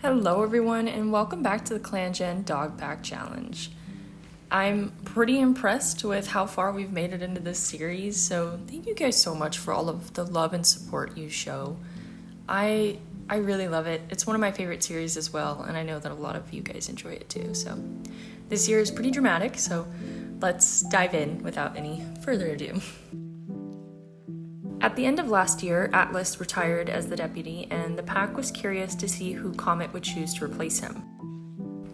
Hello everyone and welcome back to the Clangen Dog Pack Challenge. I'm pretty impressed with how far we've made it into this series, so thank you guys so much for all of the love and support you show. I really love it. It's one of my favorite series as well, and I know that a lot of you guys enjoy it too. So this year is pretty dramatic, so let's dive in without any further ado. At the end of last year, Atlas retired as the deputy, and the pack was curious to see who Comet would choose to replace him.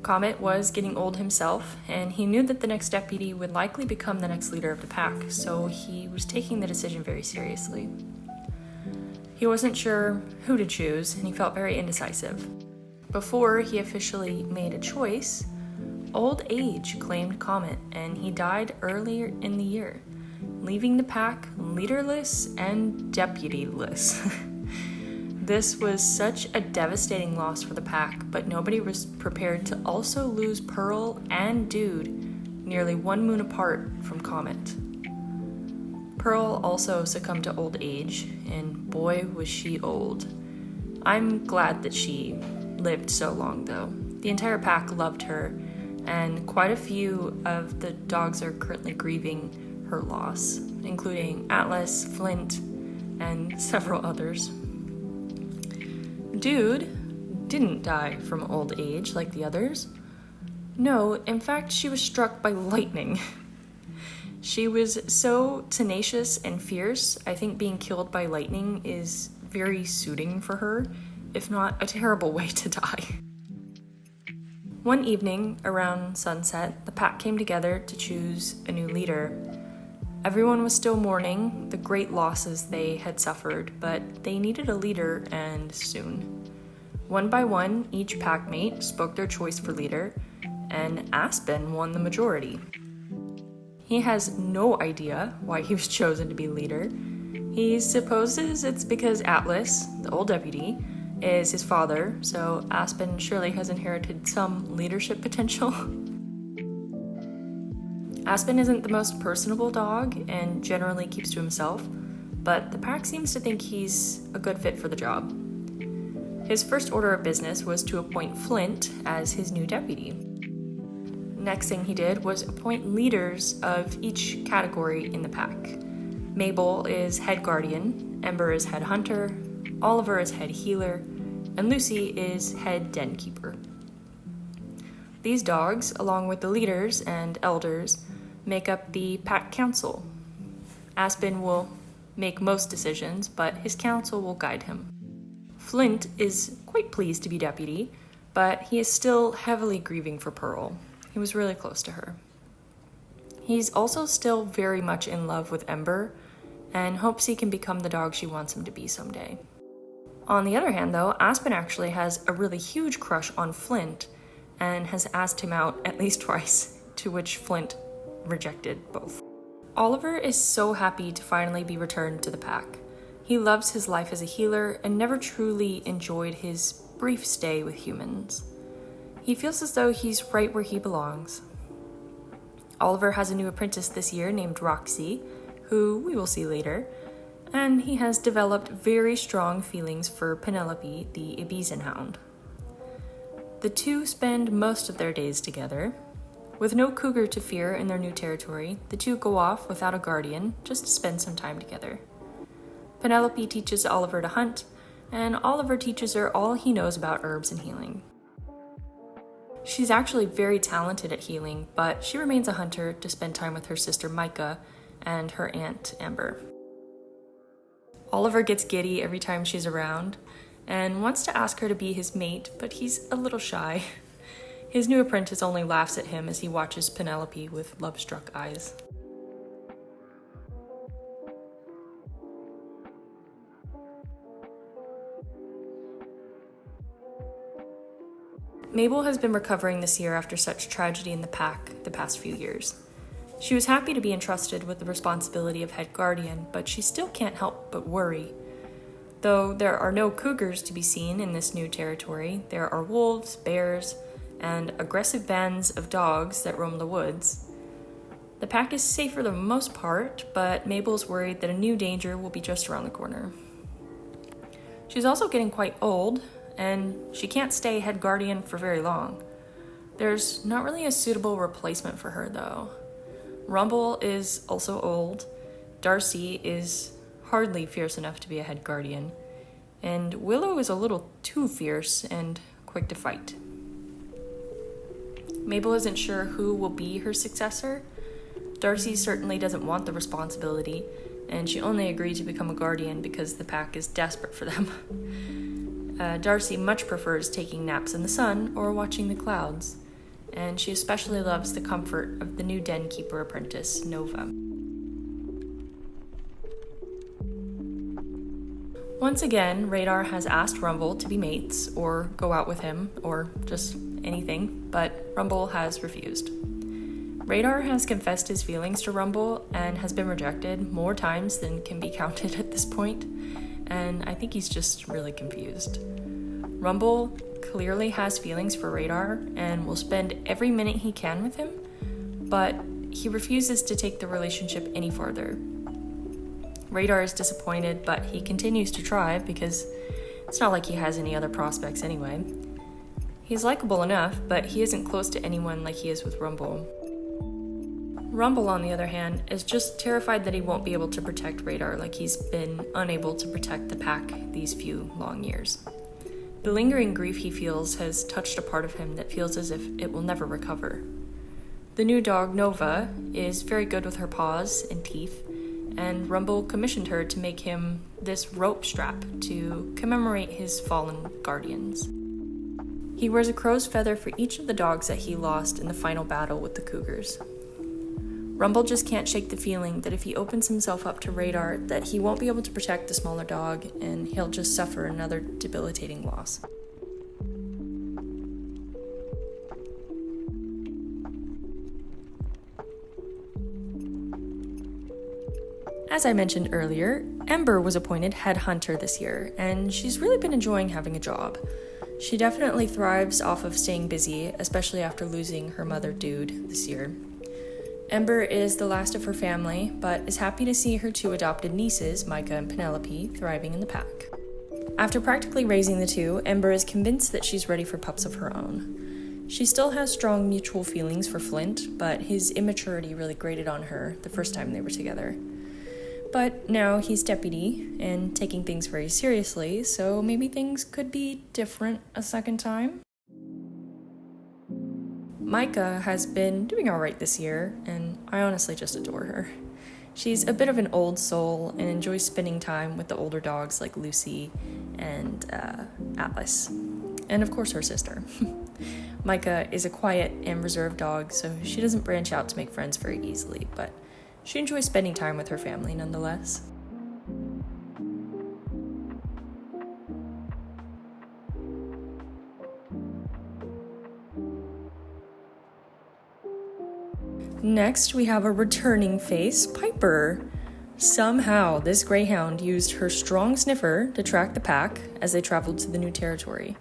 Comet was getting old himself, and he knew that the next deputy would likely become the next leader of the pack, so he was taking the decision very seriously. He wasn't sure who to choose, and he felt very indecisive. Before he officially made a choice, old age claimed Comet, and he died earlier in the year, leaving the pack leaderless and deputyless. This was such a devastating loss for the pack, but nobody was prepared to also lose Pearl and Dude nearly 1 moon apart from Comet. Pearl also succumbed to old age, and boy was she old. I'm glad that she lived so long though. The entire pack loved her, and quite a few of the dogs are currently grieving her loss, including Atlas, Flint, and several others. Dude didn't die from old age like the others. No, in fact, she was struck by lightning. She was so tenacious and fierce, I think being killed by lightning is very suiting for her, if not a terrible way to die. One evening, around sunset, the pack came together to choose a new leader. Everyone was still mourning the great losses they had suffered, but they needed a leader, and soon. One by one, each packmate spoke their choice for leader, and Aspen won the majority. He has no idea why he was chosen to be leader. He supposes it's because Atlas, the old deputy, is his father, so Aspen surely has inherited some leadership potential. Aspen isn't the most personable dog and generally keeps to himself, but the pack seems to think he's a good fit for the job. His first order of business was to appoint Flint as his new deputy. Next thing he did was appoint leaders of each category in the pack. Mabel is head guardian, Ember is head hunter, Oliver is head healer, and Lucy is head denkeeper. These dogs, along with the leaders and elders, make up the pack council. Aspen will make most decisions, but his council will guide him. Flint is quite pleased to be deputy, but he is still heavily grieving for Pearl. He was really close to her. He's also still very much in love with Ember and hopes he can become the dog she wants him to be someday. On the other hand, though, Aspen actually has a really huge crush on Flint and has asked him out at least twice, to which Flint rejected both. Oliver is so happy to finally be returned to the pack. He loves his life as a healer and never truly enjoyed his brief stay with humans. He feels as though he's right where he belongs. Oliver has a new apprentice this year named Roxy, who we will see later, and he has developed very strong feelings for Penelope, the Ibiza hound. The two spend most of their days together. With no cougar to fear in their new territory, the two go off without a guardian just to spend some time together. Penelope teaches Oliver to hunt, and Oliver teaches her all he knows about herbs and healing. She's actually very talented at healing, but she remains a hunter to spend time with her sister Micah and her aunt Amber. Oliver gets giddy every time she's around, and wants to ask her to be his mate, but he's a little shy. His new apprentice only laughs at him as he watches Penelope with love-struck eyes. Mabel has been recovering this year after such tragedy in the pack the past few years. She was happy to be entrusted with the responsibility of head guardian, but she still can't help but worry. Though there are no cougars to be seen in this new territory, there are wolves, bears, and aggressive bands of dogs that roam the woods. The pack is safe for the most part, but Mabel's worried that a new danger will be just around the corner. She's also getting quite old, and she can't stay head guardian for very long. There's not really a suitable replacement for her, though. Rumble is also old, Darcy is hardly fierce enough to be a head guardian, and Willow is a little too fierce and quick to fight. Mabel isn't sure who will be her successor. Darcy certainly doesn't want the responsibility, and she only agreed to become a guardian because the pack is desperate for them. Darcy much prefers taking naps in the sun or watching the clouds, and she especially loves the comfort of the new denkeeper apprentice, Nova. Once again, Radar has asked Rumble to be mates, or go out with him, or just anything, but Rumble has refused. Radar has confessed his feelings to Rumble and has been rejected more times than can be counted at this point, and I think he's just really confused. Rumble clearly has feelings for Radar and will spend every minute he can with him, but he refuses to take the relationship any farther. Radar is disappointed, but he continues to try because it's not like he has any other prospects anyway. He's likable enough, but he isn't close to anyone like he is with Rumble. Rumble, on the other hand, is just terrified that he won't be able to protect Radar like he's been unable to protect the pack these few long years. The lingering grief he feels has touched a part of him that feels as if it will never recover. The new dog, Nova, is very good with her paws and teeth, and Rumble commissioned her to make him this rope strap to commemorate his fallen guardians. He wears a crow's feather for each of the dogs that he lost in the final battle with the Cougars. Rumble just can't shake the feeling that if he opens himself up to Radar, that he won't be able to protect the smaller dog, and he'll just suffer another debilitating loss. As I mentioned earlier, Ember was appointed head hunter this year, and she's really been enjoying having a job. She definitely thrives off of staying busy, especially after losing her mother, Dude, this year. Ember is the last of her family, but is happy to see her two adopted nieces, Micah and Penelope, thriving in the pack. After practically raising the two, Ember is convinced that she's ready for pups of her own. She still has strong mutual feelings for Flint, but his immaturity really grated on her the first time they were together. But now he's deputy and taking things very seriously, so maybe things could be different a second time. Micah has been doing alright this year, and I honestly just adore her. She's a bit of an old soul and enjoys spending time with the older dogs like Lucy and Atlas, and of course her sister. Micah is a quiet and reserved dog, so she doesn't branch out to make friends very easily, but she enjoys spending time with her family nonetheless. Next, we have a returning face, Piper. Somehow, this greyhound used her strong sniffer to track the pack as they traveled to the new territory.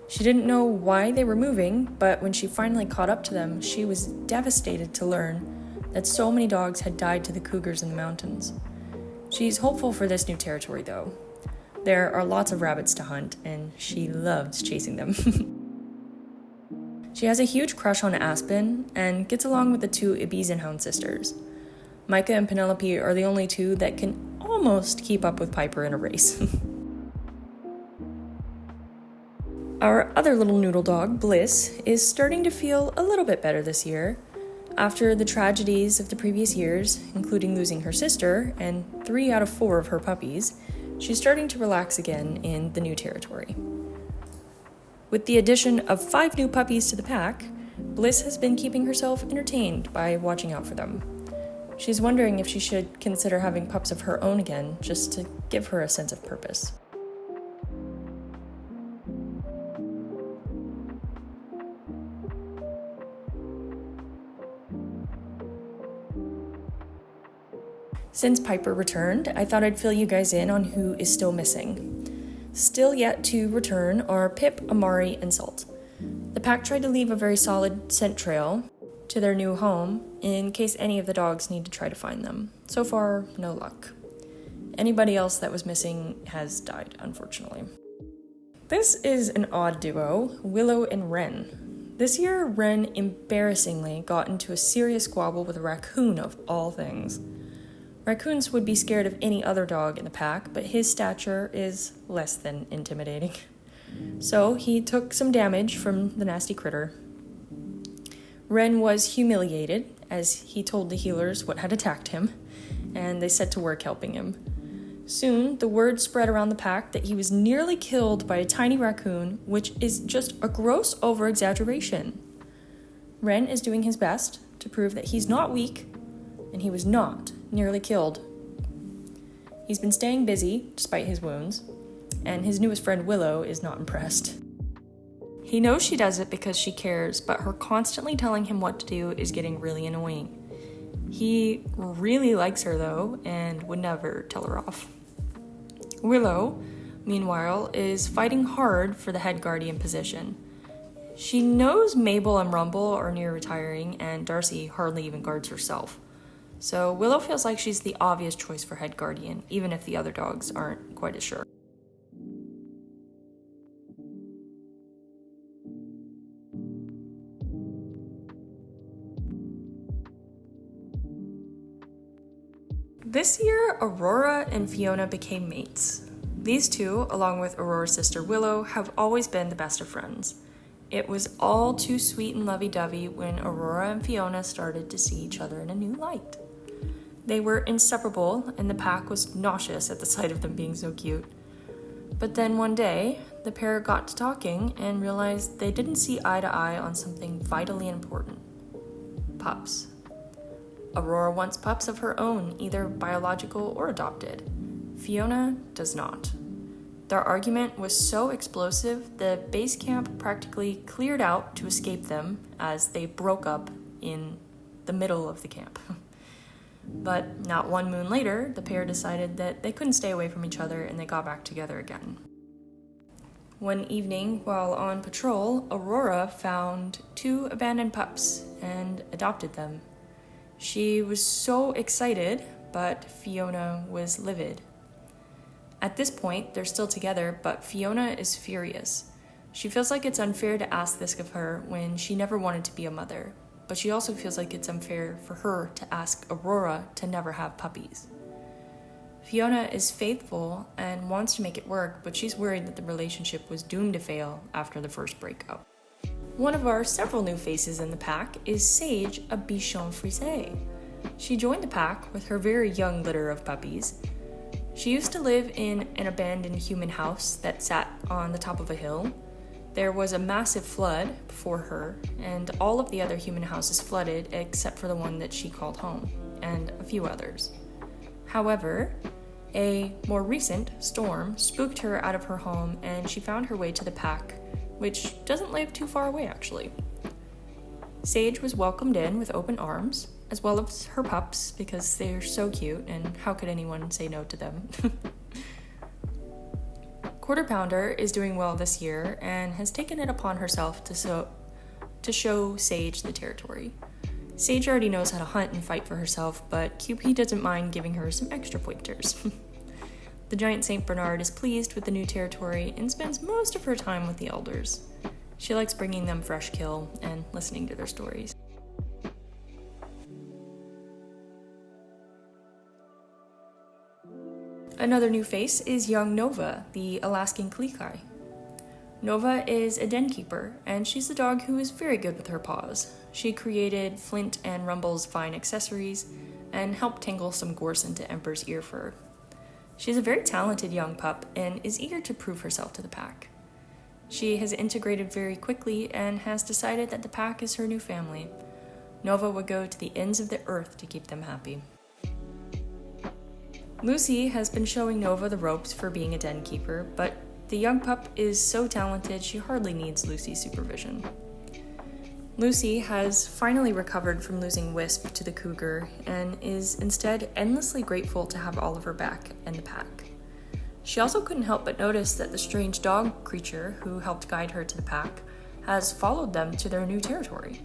She didn't know why they were moving, but when she finally caught up to them, she was devastated to learn that so many dogs had died to the cougars in the mountains. She's hopeful for this new territory, though. There are lots of rabbits to hunt, and she loves chasing them. She has a huge crush on Aspen, and gets along with the two Ibizenhound sisters. Micah and Penelope are the only two that can almost keep up with Piper in a race. Our other little noodle dog, Bliss, is starting to feel a little bit better this year. After the tragedies of the previous years, including losing her sister and 3 out of 4 of her puppies, she's starting to relax again in the new territory. With the addition of 5 new puppies to the pack, Bliss has been keeping herself entertained by watching out for them. She's wondering if she should consider having pups of her own again, just to give her a sense of purpose. Since Piper returned, I thought I'd fill you guys in on who is still missing. Still yet to return are Pip, Amari, and Salt. The pack tried to leave a very solid scent trail to their new home in case any of the dogs need to try to find them. So far, no luck. Anybody else that was missing has died, unfortunately. This is an odd duo, Willow and Wren. This year, Wren embarrassingly got into a serious squabble with a raccoon of all things. Raccoons would be scared of any other dog in the pack, but his stature is less than intimidating. So he took some damage from the nasty critter. Wren was humiliated as he told the healers what had attacked him, and they set to work helping him. Soon, the word spread around the pack that he was nearly killed by a tiny raccoon, which is just a gross over-exaggeration. Wren is doing his best to prove that he's not weak, and he was not nearly killed. He's been staying busy, despite his wounds, and his newest friend Willow is not impressed. He knows she does it because she cares, but her constantly telling him what to do is getting really annoying. He really likes her though, and would never tell her off. Willow, meanwhile, is fighting hard for the head guardian position. She knows Mabel and Rumble are near retiring, and Darcy hardly even guards herself. So Willow feels like she's the obvious choice for head guardian, even if the other dogs aren't quite as sure. This year, Aurora and Fiona became mates. These two, along with Aurora's sister Willow, have always been the best of friends. It was all too sweet and lovey-dovey when Aurora and Fiona started to see each other in a new light. They were inseparable, and the pack was nauseous at the sight of them being so cute. But then one day, the pair got to talking and realized they didn't see eye to eye on something vitally important: pups. Aurora wants pups of her own, either biological or adopted. Fiona does not. Their argument was so explosive, the base camp practically cleared out to escape them as they broke up in the middle of the camp. But not one moon later, the pair decided that they couldn't stay away from each other and they got back together again. One evening, while on patrol, Aurora found 2 abandoned pups and adopted them. She was so excited, but Fiona was livid. At this point, they're still together, but Fiona is furious. She feels like it's unfair to ask this of her when she never wanted to be a mother, but she also feels like it's unfair for her to ask Aurora to never have puppies. Fiona is faithful and wants to make it work, but she's worried that the relationship was doomed to fail after the first breakup. One of our several new faces in the pack is Sage, a bichon frise. She joined the pack with her very young litter of puppies. She used to live in an abandoned human house that sat on the top of a hill. There was a massive flood before her, and all of the other human houses flooded except for the one that she called home, and a few others. However, a more recent storm spooked her out of her home, and she found her way to the pack, which doesn't live too far away, actually. Sage was welcomed in with open arms, as well as her pups, because they're so cute, and how could anyone say no to them? Quarter Pounder is doing well this year, and has taken it upon herself to show Sage the territory. Sage already knows how to hunt and fight for herself, but QP doesn't mind giving her some extra pointers. The giant St. Bernard is pleased with the new territory and spends most of her time with the elders. She likes bringing them fresh kill and listening to their stories. Another new face is young Nova, the Alaskan Klekai. Nova is a denkeeper, and she's the dog who is very good with her paws. She created Flint and Rumble's fine accessories and helped tangle some gorse into Emperor's ear fur. She's a very talented young pup and is eager to prove herself to the pack. She has integrated very quickly and has decided that the pack is her new family. Nova would go to the ends of the earth to keep them happy. Lucy has been showing Nova the ropes for being a den keeper, but the young pup is so talented she hardly needs Lucy's supervision. Lucy has finally recovered from losing Wisp to the cougar and is instead endlessly grateful to have Oliver back and the pack. She also couldn't help but notice that the strange dog creature who helped guide her to the pack has followed them to their new territory.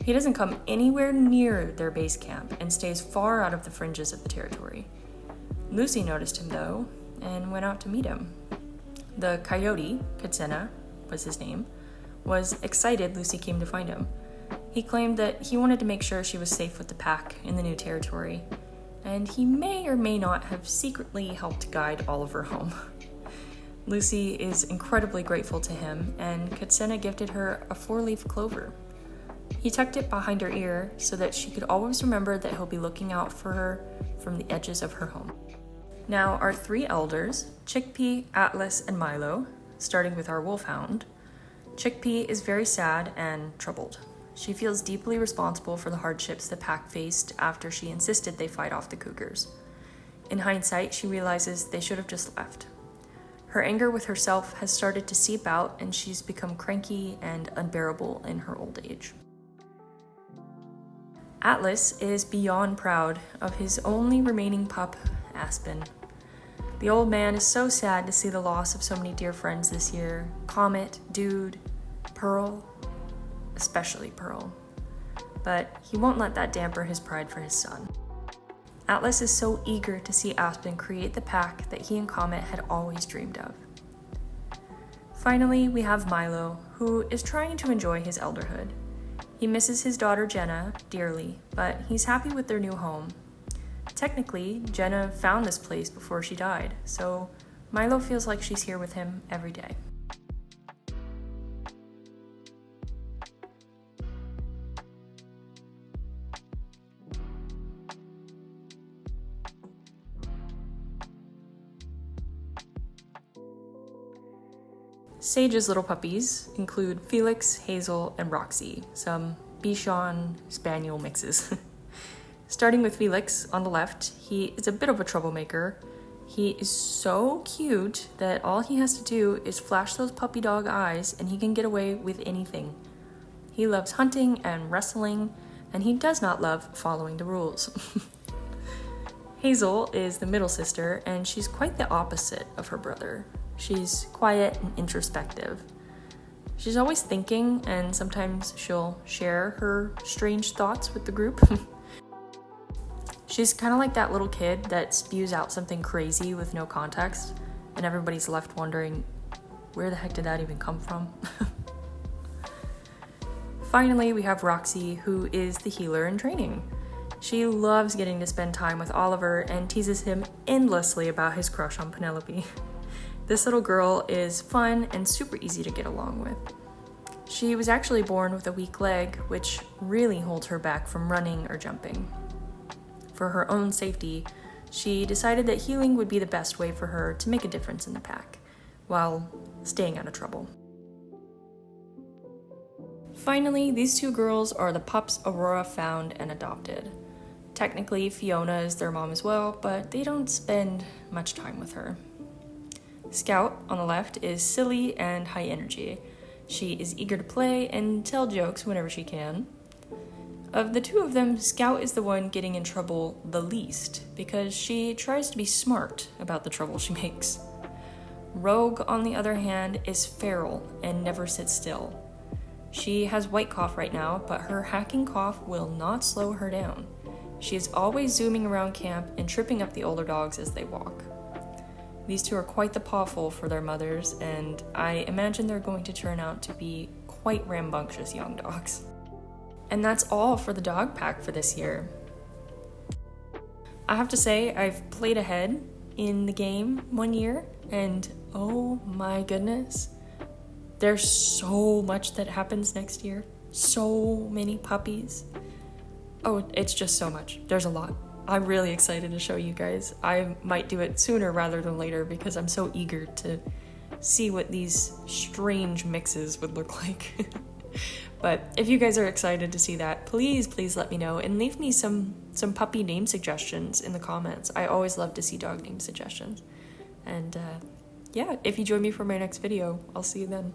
He doesn't come anywhere near their base camp and stays far out of the fringes of the territory. Lucy noticed him though and went out to meet him. The coyote, Katsena was his name, was excited Lucy came to find him. He claimed that he wanted to make sure she was safe with the pack in the new territory, and he may or may not have secretly helped guide Oliver home. Lucy is incredibly grateful to him, and Katsena gifted her a 4-leaf clover. He tucked it behind her ear so that she could always remember that he'll be looking out for her from the edges of her home. Now, our 3 elders, Chickpea, Atlas, and Milo, starting with our wolfhound. Chickpea is very sad and troubled. She feels deeply responsible for the hardships the pack faced after she insisted they fight off the cougars. In hindsight, she realizes they should have just left. Her anger with herself has started to seep out, and she's become cranky and unbearable in her old age. Atlas is beyond proud of his only remaining pup, Aspen. The old man is so sad to see the loss of so many dear friends this year. Comet, Dude, Pearl, especially Pearl. But he won't let that damper his pride for his son. Atlas is so eager to see Aspen create the pack that he and Comet had always dreamed of. Finally, we have Milo, who is trying to enjoy his elderhood. He misses his daughter Jenna dearly, but he's happy with their new home. Technically, Jenna found this place before she died, so Milo feels like she's here with him every day. Sage's little puppies include Felix, Hazel, and Roxy, some Bichon Spaniel mixes. Starting with Felix on the left, he is a bit of a troublemaker. He is so cute that all he has to do is flash those puppy dog eyes and he can get away with anything. He loves hunting and wrestling, and he does not love following the rules. Hazel is the middle sister, and she's quite the opposite of her brother. She's quiet and introspective. She's always thinking, and sometimes she'll share her strange thoughts with the group. She's kind of like that little kid that spews out something crazy with no context, and everybody's left wondering, where the heck did that even come from? Finally, we have Roxy, who is the healer in training. She loves getting to spend time with Oliver and teases him endlessly about his crush on Penelope. This little girl is fun and super easy to get along with. She was actually born with a weak leg, which really holds her back from running or jumping. For her own safety, she decided that healing would be the best way for her to make a difference in the pack, while staying out of trouble. Finally, these 2 girls are the pups Aurora found and adopted. Technically, Fiona is their mom as well, but they don't spend much time with her. Scout, on the left, is silly and high energy. She is eager to play and tell jokes whenever she can. Of the 2 of them, Scout is the one getting in trouble the least, because she tries to be smart about the trouble she makes. Rogue, on the other hand, is feral and never sits still. She has white cough right now, but her hacking cough will not slow her down. She is always zooming around camp and tripping up the older dogs as they walk. These 2 are quite the pawful for their mothers, and I imagine they're going to turn out to be quite rambunctious young dogs. And that's all for the dog pack for this year. I have to say, I've played ahead in the game 1 year, and oh my goodness, there's so much that happens next year. So many puppies. Oh, it's just so much. There's a lot. I'm really excited to show you guys. I might do it sooner rather than later because I'm so eager to see what these strange mixes would look like. But if you guys are excited to see that, please let me know and leave me some puppy name suggestions in the comments. I always love to see dog name suggestions. And yeah, if you join me for my next video, I'll see you then.